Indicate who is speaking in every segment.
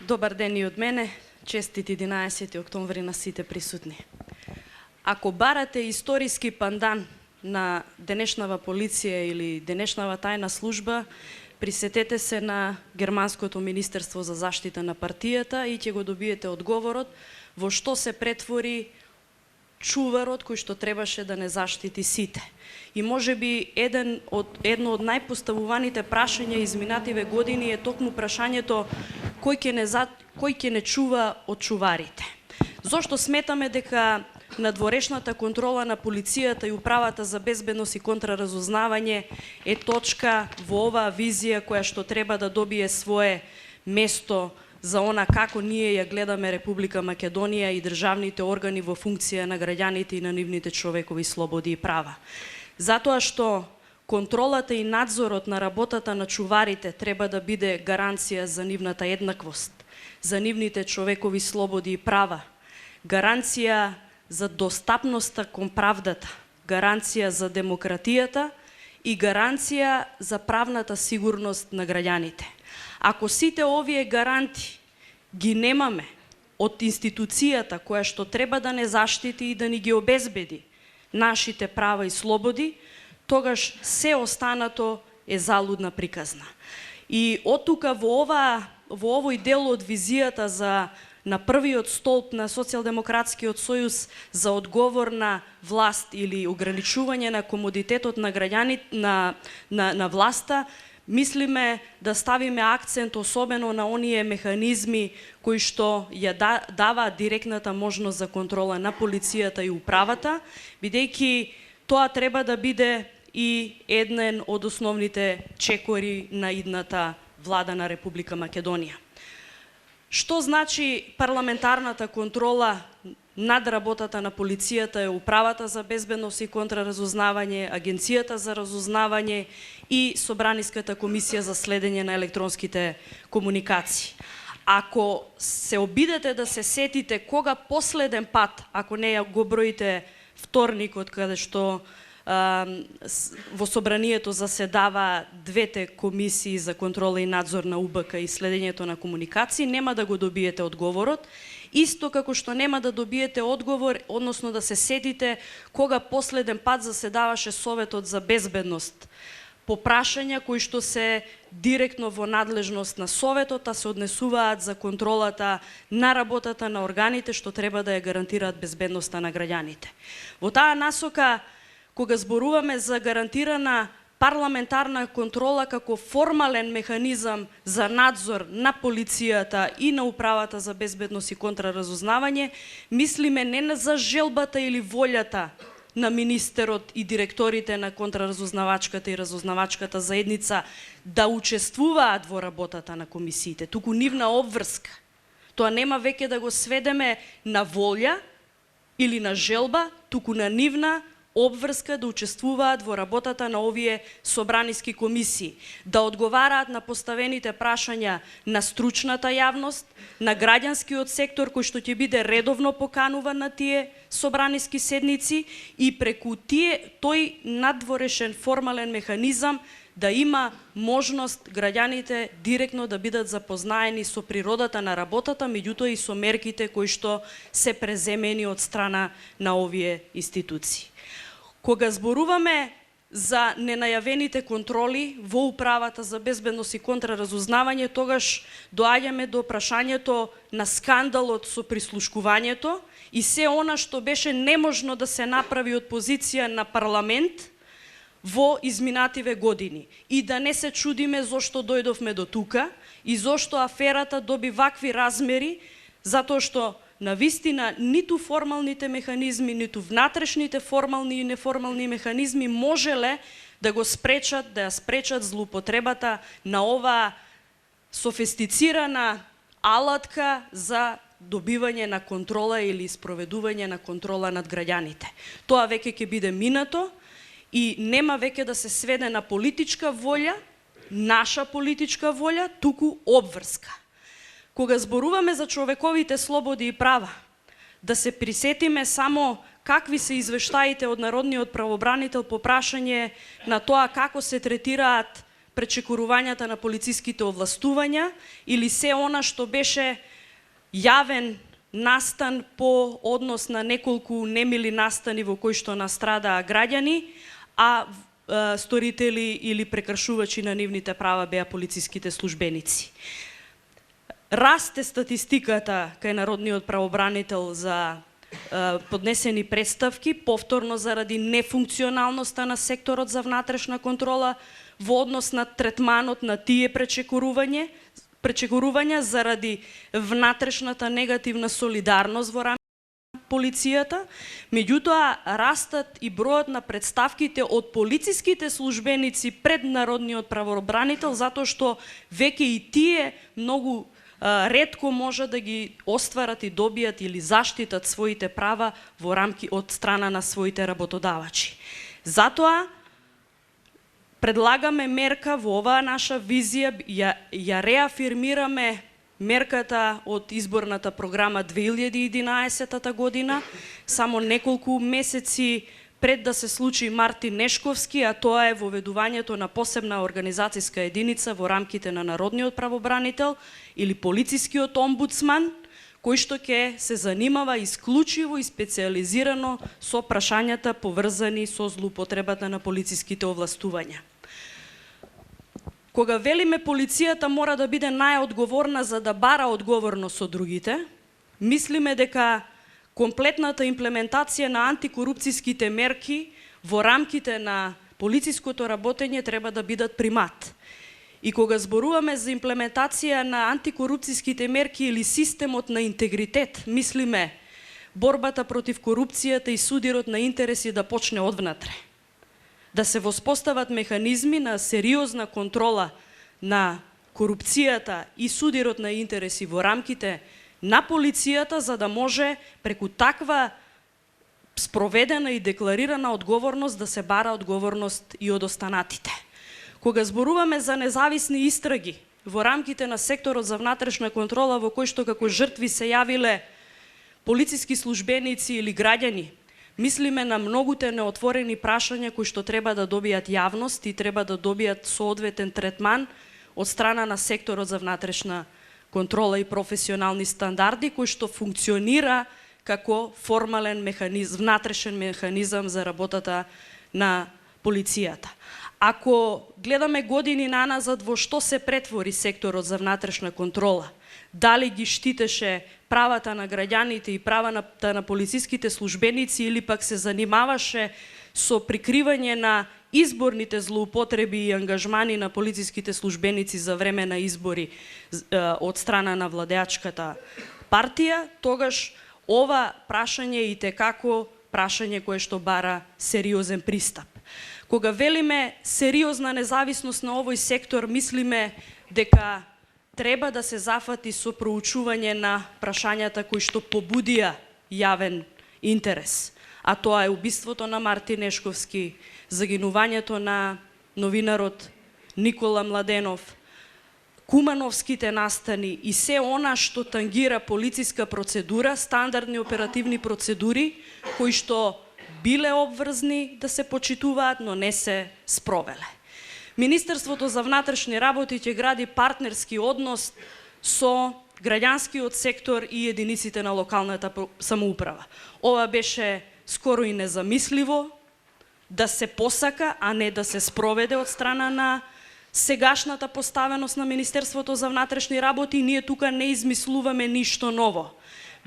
Speaker 1: Добар ден и од мене, честит 11 октомври на сите присутни. Ако барате историски пандан на денешнава полиција или денешнава тајна служба, присетете се на Германското министерство за заштита на партијата и ќе го добиете одговорот во што се претвори чуварот кој што требаше да не заштити сите. И можеби едно од најпоставуваните прашања изминативе години е токму прашањето кој ќе не чува од чуварите. Зошто сметаме дека надворешната контрола на полицијата и управата за безбедност и контраразузнавање е точка во оваа визија која што треба да добие свое место за она како ние ја гледаме Република Македонија и државните органи во функција на граѓаните и на нивните човекови слободи и права. Затоа што контролата и надзорот на работата на чуварите треба да биде гаранција за нивната еднаквост, за нивните човекови слободи и права, гаранција за достапноста кон правдата, гаранција за демократијата и гаранција за правната сигурност на граѓаните. Ако сите овие гаранти ги немаме од институцијата која што треба да не заштити и да ни ги обезбеди нашите права и слободи, тогаш се останато е залудна приказна. И оттука во овој дел од визијата на првиот столб на Социјалдемократскиот сојуз за одговор на власт или ограничување на комодитетот на граѓаните на власта, мислиме да ставиме акцент особено на оние механизми кои што ја даваат директната можност за контрола на полицијата и управата, бидејќи тоа треба да биде и еден од основните чекори на идната влада на Република Македонија. Што значи парламентарната контрола над работата на полицијата е управата за безбедност и контраразузнавање, Агенцијата за разузнавање и Собраниската комисија за следење на електронските комуникации. Ако се обидете да се сетите кога последен пат, ако не го броите вторникот каде што во собранието заседава двете комисии за контрола и надзор на УБК и следењето на комуникации, нема да го добиете одговорот, исто како што нема да добиете одговор, односно да се сетите кога последен пат заседаваше Советот за безбедност по прашања кои што се директно во надлежност на Советот, а се однесуваат за контролата на работата на органите што треба да ја гарантираат безбедноста на граѓаните. Во таа насока, кога зборуваме за гарантирана парламентарна контрола како формален механизам за надзор на полицијата и на управата за безбедност и контраразузнавање, мислиме не за желбата или волјата на министерот и директорите на контраразузнавачката и разузнавачката заедница да учествуваат во работата на комисиите, туку нивна обврска. Тоа нема веќе да го сведеме на волја или на желба, туку на нивна обврска да учествуваат во работата на овие собраниски комисии, да одговараат на поставените прашања на стручната јавност, на граѓанскиот сектор кој што ќе биде редовно покануван на тие собраниски седници и преку тој надворешен формален механизам да има можност граѓаните директно да бидат запознаени со природата на работата, меѓутоа и со мерките кои што се преземени од страна на овие институции. Кога зборуваме за ненајавените контроли во управата за безбедност и контраразузнавање, тогаш доаѓаме до прашањето на скандалот со прислушкувањето и се она што беше неможно да се направи од позиција на парламент во изминативе години. И да не се чудиме зошто дојдовме до тука и зошто аферата доби вакви размери, затоа што навистина ниту формалните механизми, ниту внатрешните формални и неформални механизми можеле да го спречат, да ја спречат злоупотребата на оваа софистицирана алатка за добивање на контрола или спроведување на контрола над граѓаните. Тоа веќе ќе биде минато и нема веќе да се сведе на политичка волја, наша политичка волја, туку обврска. Кога зборуваме за човековите слободи и права, да се присетиме само какви се извештаите од Народниот правобранител по прашање на тоа како се третираат пречекорувањата на полициските овластувања или се она што беше јавен настан по однос на неколку немили настани во кои што настрадаа граѓани, а сторители или прекршувачи на нивните права беа полициските службеници. Расте статистиката кај Народниот правобранител за поднесени представки, повторно заради нефункционалноста на секторот за внатрешна контрола во однос на третманот на тие пречекорувања заради внатрешната негативна солидарност во рамките на полицијата. Меѓутоа, растат и бројот на представките од полициските службеници пред Народниот правобранител, затоа што веќе и тие многу ретко може да ги остварат и добијат или заштитат своите права во рамки од страна на своите работодавачи. Затоа предлагаме мерка во оваа наша визија, ја реафирмираме мерката од изборната програма 2011 година, само неколку месеци пред да се случи Мартин Нешковски, а тоа е воведувањето на посебна организацијска единица во рамките на Народниот правобранител или полицискиот омбудсман, кој што ќе се занимава исклучиво и специјализирано со прашањата поврзани со злоупотребата на полициските овластувања. Кога велиме полицијата мора да биде најодговорна за да бара одговорност од другите, мислиме дека комплетната имплементација на антикорупцијските мерки во рамките на полициското работење треба да бидат примат. И кога зборуваме за имплементација на антикорупцијските мерки или системот на интегритет, мислиме борбата против корупцијата и судирот на интереси да почне одвнатре. Да се воспостават механизми на сериозна контрола на корупцијата и судирот на интереси во рамките на полицијата, за да може преку таква спроведена и декларирана одговорност да се бара одговорност и од останатите. Кога зборуваме за независни истраги во рамките на секторот за внатрешна контрола, во кој што како жртви се јавиле полициски службеници или граѓани, мислиме на многуте неотворени прашања кои што треба да добијат јавност и треба да добијат соодветен третман од страна на секторот за внатрешна контрола и професионални стандарди, кој што функционира како формален механизм, внатрешен механизам за работата на полицијата. Ако гледаме години наназад во што се претвори секторот за внатрешна контрола, дали ги штитеше правата на граѓаните и правата на полициските службеници или пак се занимаваше со прикривање на изборните злоупотреби и ангажмани на полициските службеници за време на избори од страна на владеачката партија, тогаш ова прашање е итекако прашање кое што бара сериозен пристап. Кога велиме сериозна независност на овој сектор, мислиме дека треба да се зафати со проучување на прашањата кои што побудија јавен интерес. А тоа е убиството на Мартин Нешковски, загинувањето на новинарот Никола Младенов, кумановските настани и се она што тангира полициска процедура, стандардни оперативни процедури, кои што биле обврзни да се почитуваат, но не се спровеле. Министерството за внатрешни работи ќе гради партнерски однос со граѓанскиот сектор и единиците на локалната самоуправа. Ова беше скоро и незамисливо да се посака, а не да се спроведе од страна на сегашната поставеност на Министерството за внатрешни работи. Ние тука не измислуваме ништо ново,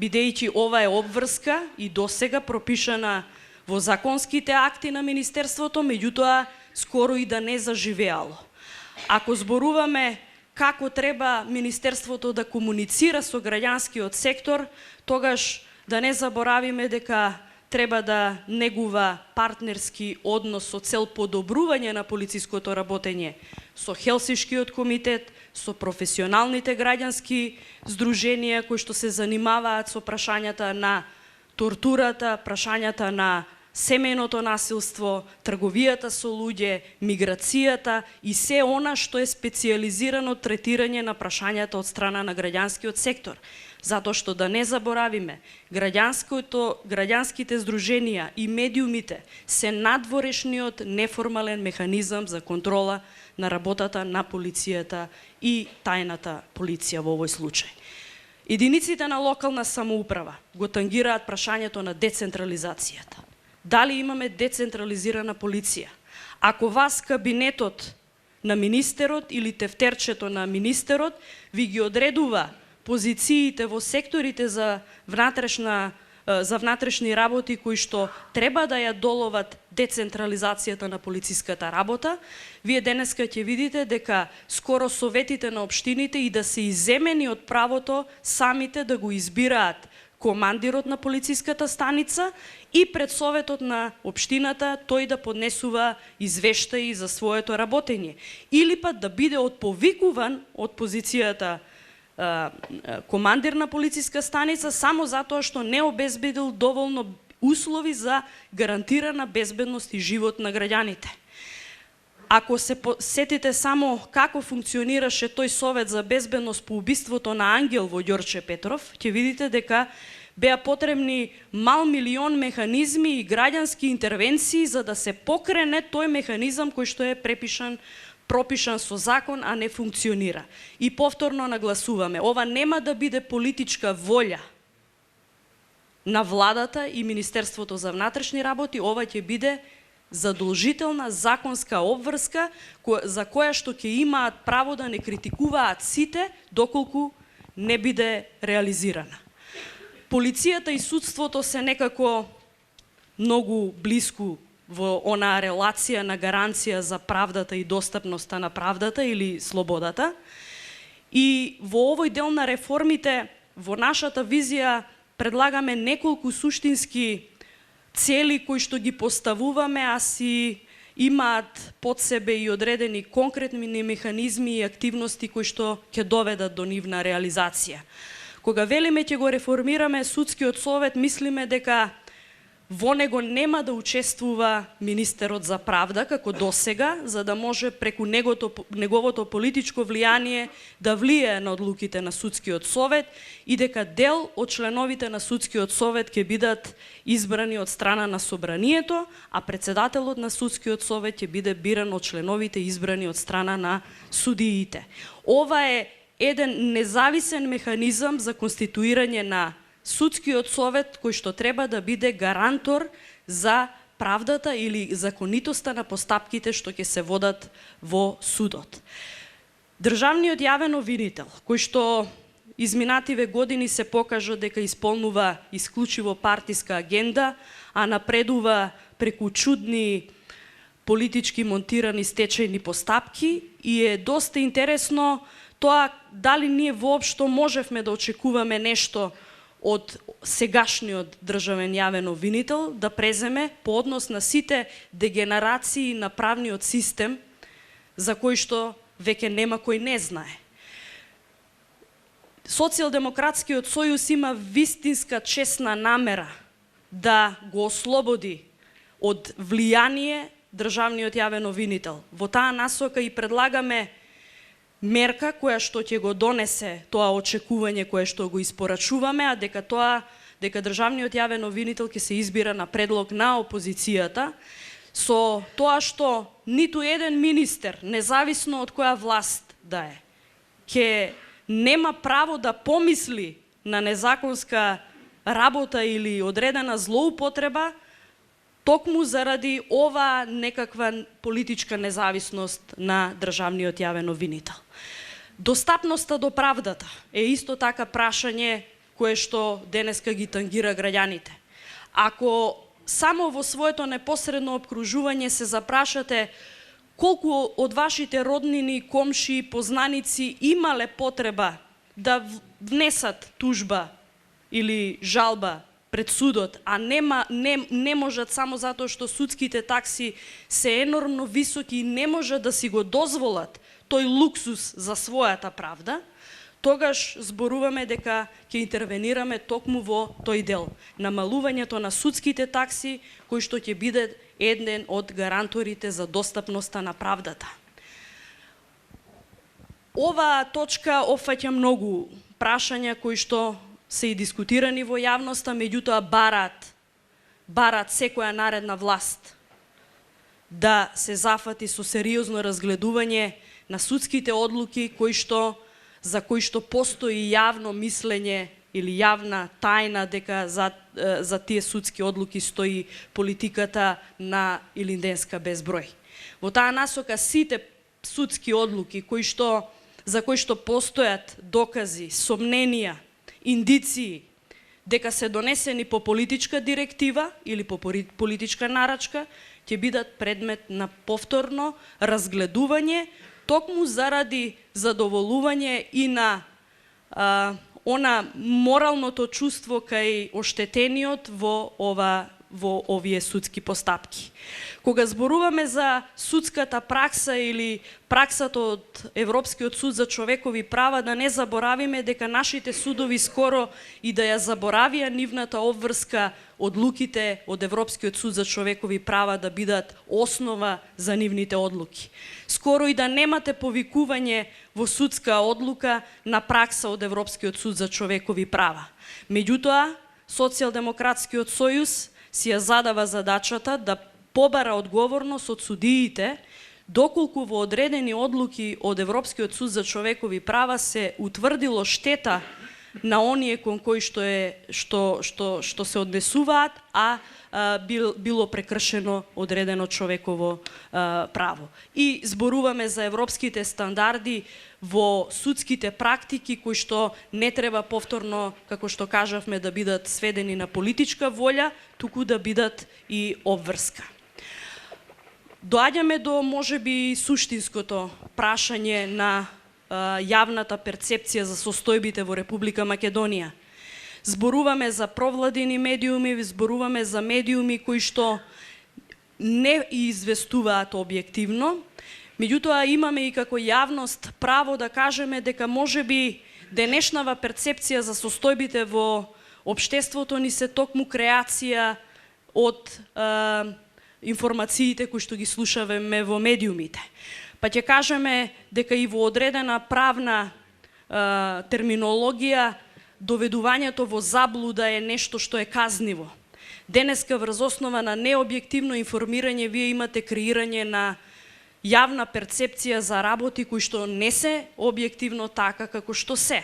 Speaker 1: бидејќи ова е обврска и досега пропишана во законските акти на Министерството, меѓутоа скоро и да не заживеало. Ако зборуваме како треба Министерството да комуницира со граѓанскиот сектор, тогаш да не заборавиме дека треба да негува партнерски однос со цел подобрување на полициското работење со Хелсиншкиот комитет, со професионалните граѓански здруженија кои што се занимаваат со прашањата на тортурата, прашањата на семејното насилство, трговијата со луѓе, миграцијата и се она што е специјализирано третирање на прашањата од страна на граѓанскиот сектор. Затоа што да не заборавиме, граѓанските здруженија и медиумите се надворешниот неформален механизам за контрола на работата на полицијата и тајната полиција во овој случај. Единиците на локална самоуправа го тангираат прашањето на децентрализацијата. Дали имаме децентрализирана полиција? Ако вас кабинетот на министерот или тефтерчето на министерот ви ги одредува позициите во секторите за внатрешни работи кои што треба да ја доловат децентрализацијата на полициската работа, вие денеска ќе видите дека скоро советите на општините и да се иземени од правото самите да го избираат командирот на полициската станица и пред советот на општината тој да поднесува извештаи за своето работење. Или па да биде отповикуван од позицијата командир на полициска станица само затоа што не обезбедил доволно услови за гарантирана безбедност и живот на граѓаните. Ако се сетите само како функционираше тој совет за безбедност по убиството на Ангел во Ѓорче Петров, ќе видите дека беа потребни мал милион механизми и граѓански интервенции за да се покрене тој механизам кој што е пропишан со закон, а не функционира. И повторно нагласуваме, ова нема да биде политичка волја на владата и Министерството за внатрешни работи, ова ќе биде задолжителна законска обврска за која што ќе имаат право да не критикуваат сите доколку не биде реализирана. Полицијата и судството се некако многу блиску во онаа релација на гаранција за правдата и достапноста на правдата или слободата. И во овој дел на реформите, во нашата визија, предлагаме неколку суштински цели кои што ги поставуваме, а си имаат под себе и одредени конкретни механизми и активности кои што ќе доведат до нивна реализација. Кога велиме ќе го реформираме судскиот совет, мислиме дека во него нема да учествува министерот за правда како досега, за да може преку неговото политичко влијание да влијае на одлуките на судскиот совет и дека дел од членовите на судскиот совет ќе бидат избрани од страна на собранието, а председателот на судскиот совет ќе биде биран од членовите избрани од страна на судиите. Ова е еден независен механизам за конституирање на судскиот совет кој што треба да биде гарантор за правдата или законитоста на постапките што ќе се водат во судот. Државниот јавен обвинител, кој што изминативе години се покажа дека исполнува исклучиво партиска агенда, а напредува преку чудни политички монтирани стечајни постапки, и е доста интересно тоа дали ние воопшто можевме да очекуваме нешто од сегашниот државен јавен обвинител да преземе по однос на сите дегенерации на правниот систем за кој што веќе нема кој не знае. Социјалдемократскиот сојуз има вистинска чесна намера да го ослободи од влијание државниот јавен обвинител. Во таа насока и предлагаме мерка која што ќе го донесе тоа очекување кое што го испорачуваме, а дека државниот јавен обвинител ќе се избира на предлог на опозицијата, со тоа што ниту еден министер, независно од која власт да е, ќе нема право да помисли на незаконска работа или одредена злоупотреба, токму заради ова некаква политичка независност на државниот јавен обвинител. Достапноста до правдата е исто така прашање кое што денеска ги тангира граѓаните. Ако само во своето непосредно обкружување се запрашате колку од вашите роднини, комши, познаници имале потреба да внесат тужба или жалба пред судот, а не можат само затоа што судските такси се енормно високи и не можат да си го дозволат тој луксус за својата правда, тогаш зборуваме дека ќе интервенираме токму во тој дел. Намалувањето на судските такси, кој што ќе биде еден од гаранторите за достапноста на правдата. Оваа точка опфаќа многу прашања кои што се и дискутирани во јавноста, меѓутоа бараат секоја наредна власт да се зафати со сериозно разгледување на судските одлуки за кои што постои јавно мислење или јавна тајна дека за тие судски одлуки стои политиката на Илинденска безброј. Во таа насока сите судски одлуки за кои што постојат докази, сомненија, индиции дека се донесени по политичка директива или по политичка нарачка, ќе бидат предмет на повторно разгледување, токму заради задоволување и на она моралното чувство кај оштетениот во овие судски постапки. Кога зборуваме за судската пракса или праксата од Европскиот суд за човекови права, да не заборавиме дека нашите судови скоро и да ја заборавија нивната обврска одлуките од Европскиот суд за човекови права да бидат основа за нивните одлуки. Скоро и да немате повикување во судска одлука на пракса од Европскиот суд за човекови права. Меѓутоа, Социјалдемократскиот сојуз си ја задава задачата да побара одговорност од судиите доколку во одредени одлуки од Европскиот суд за човекови права се утврдило штета на оние кон кои што се однесуваат, било прекршено одредено човеково право. И зборуваме за европските стандарди во судските практики кои што не треба повторно, како што кажавме, да бидат сведени на политичка волја, туку да бидат и обврска. Доаѓаме до можеби суштинското прашање на јавната перцепција за состојбите во Република Македонија. Зборуваме за провладини медиуми, зборуваме за медиуми кои што не известуваат објективно, меѓутоа имаме и како јавност право да кажеме дека можеби денешнава перцепција за состојбите во општеството ни се токму креација од информациите кои што ги слушаваме во медиумите. Па ќе кажеме дека и во одредена правна терминологија доведувањето во заблуда е нешто што е казниво. Денеска врз основа на необјективно информирање вие имате креирање на јавна перцепција за работи кои што не се објективно така како што се.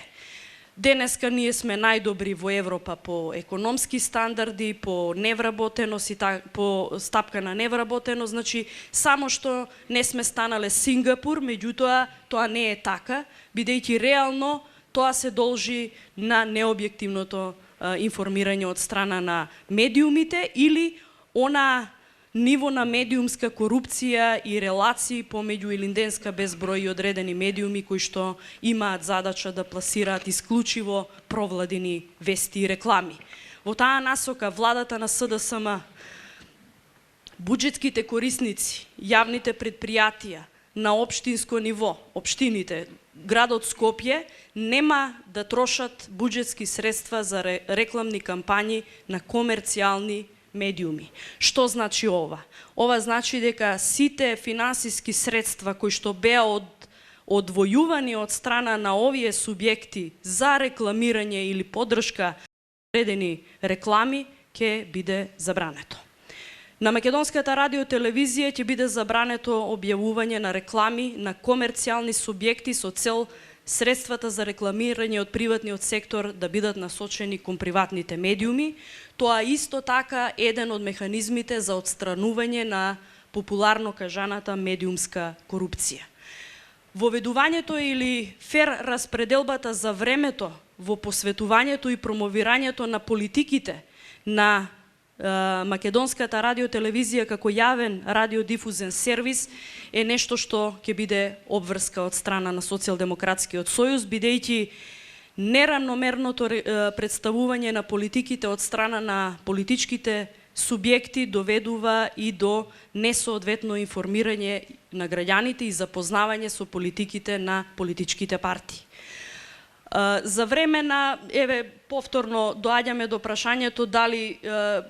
Speaker 1: Денеска ние сме најдобри во Европа по економски стандарди, по невработеност и по стапка на невработеност, значи само што не сме станале Сингапур, меѓутоа тоа не е така, бидејќи реално тоа се должи на необјективното информирање од страна на медиумите или она ниво на медиумска корупција и релации помеѓу Илинденска безброј и одредени медиуми кои што имаат задача да пласираат исклучиво провладини вести и реклами. Во таа насока владата на СДСМ, буџетските корисници, јавните предпријатија на општинско ниво, општините, градот Скопје, нема да трошат буџетски средства за рекламни кампањи на комерцијални медиуми. Што значи ова? Ова значи дека сите финансиски средства кои што беа одвојувани од страна на овие субјекти за рекламирање или поддршка одредени реклами ќе биде забрането. На Македонската радиотелевизија ќе биде забрането објавување на реклами на комерцијални субјекти со цел средствата за рекламирање од приватниот сектор да бидат насочени кон приватните медиуми. Тоа исто така еден од механизмите за отстранување на популарно кажаната медиумска корупција. Воведувањето или фер распределбата за времето во посветувањето и промовирањето на политиките на Македонската радиотелевизија како јавен радиодифузен сервис е нешто што ќе биде обврска од страна на Социјалдемократскиот сојуз, бидејќи неравномерното представување на политиките од страна на политичките субјекти доведува и до несоодветно информирање на граѓаните и запознавање со политиките на политичките партии. За време на, повторно доаѓаме до прашањето дали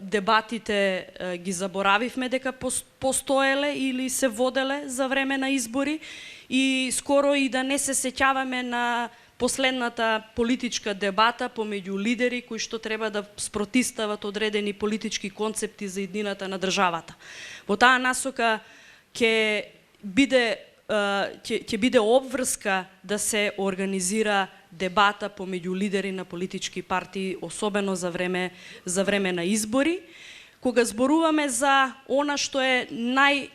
Speaker 1: дебатите ги заборавивме дека постоеле или се воделе за време на избори и скоро и да не се сеќаваме на последната политичка дебата помеѓу лидери кои што треба да спротистават одредени политички концепти за иднината на државата. Во таа насока ќе биде обврска да се организира дебата помеѓу лидери на политички партии, особено за време на избори. Кога зборуваме за она што е најголема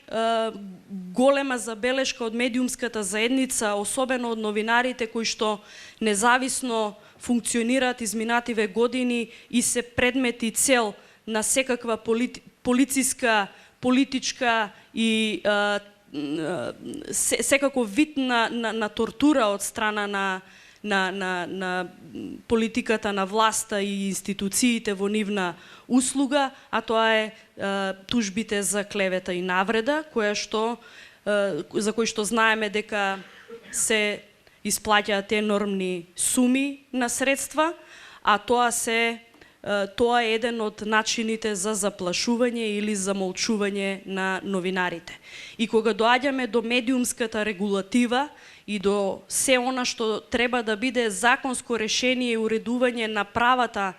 Speaker 1: забелешка од медиумската заедница, особено од новинарите кои што независно функционираат изминативе години и се предмет и цел на секаква политичка и секаков вид на тортура од страна на политиката на власта и институциите во нивна услуга, а тоа е тужбите за клевета и навреда, за кои што знаеме дека се исплаќаат енормни суми на средства, а тоа е еден од начините за заплашување или замолчување на новинарите. И кога доаѓаме до медиумската регулатива и до се она што треба да биде законско решение и уредување на правата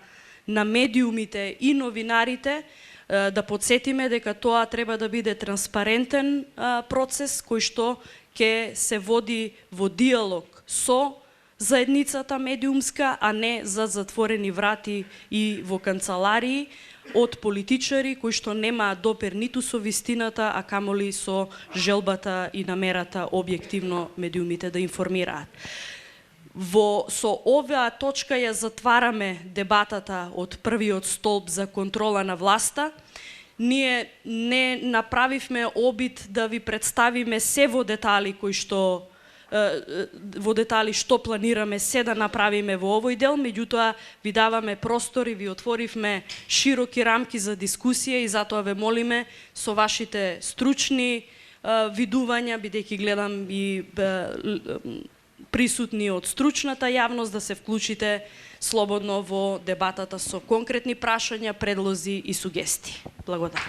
Speaker 1: на медиумите и новинарите, да подсетиме дека тоа треба да биде транспарентен процес кој што ќе се води во диалог со заедницата медиумска, а не за затворени врати и во канцеларии од политичари кои што немаат допир ниту со вистината, а камоли со желбата и намерата објективно медиумите да информираат. Со оваа точка ја затвараме дебатата од првиот столб за контрола на власта. Ние не направивме обид да ви представиме се во детали што планираме се да направиме во овој дел, меѓутоа ви даваме простор и ви отворивме широки рамки за дискусија и затоа ве молиме со вашите стручни видувања, бидејќи гледам и присутни од стручната јавност, да се вклучите слободно во дебатата со конкретни прашања, предлози и сугестии. Благодарам.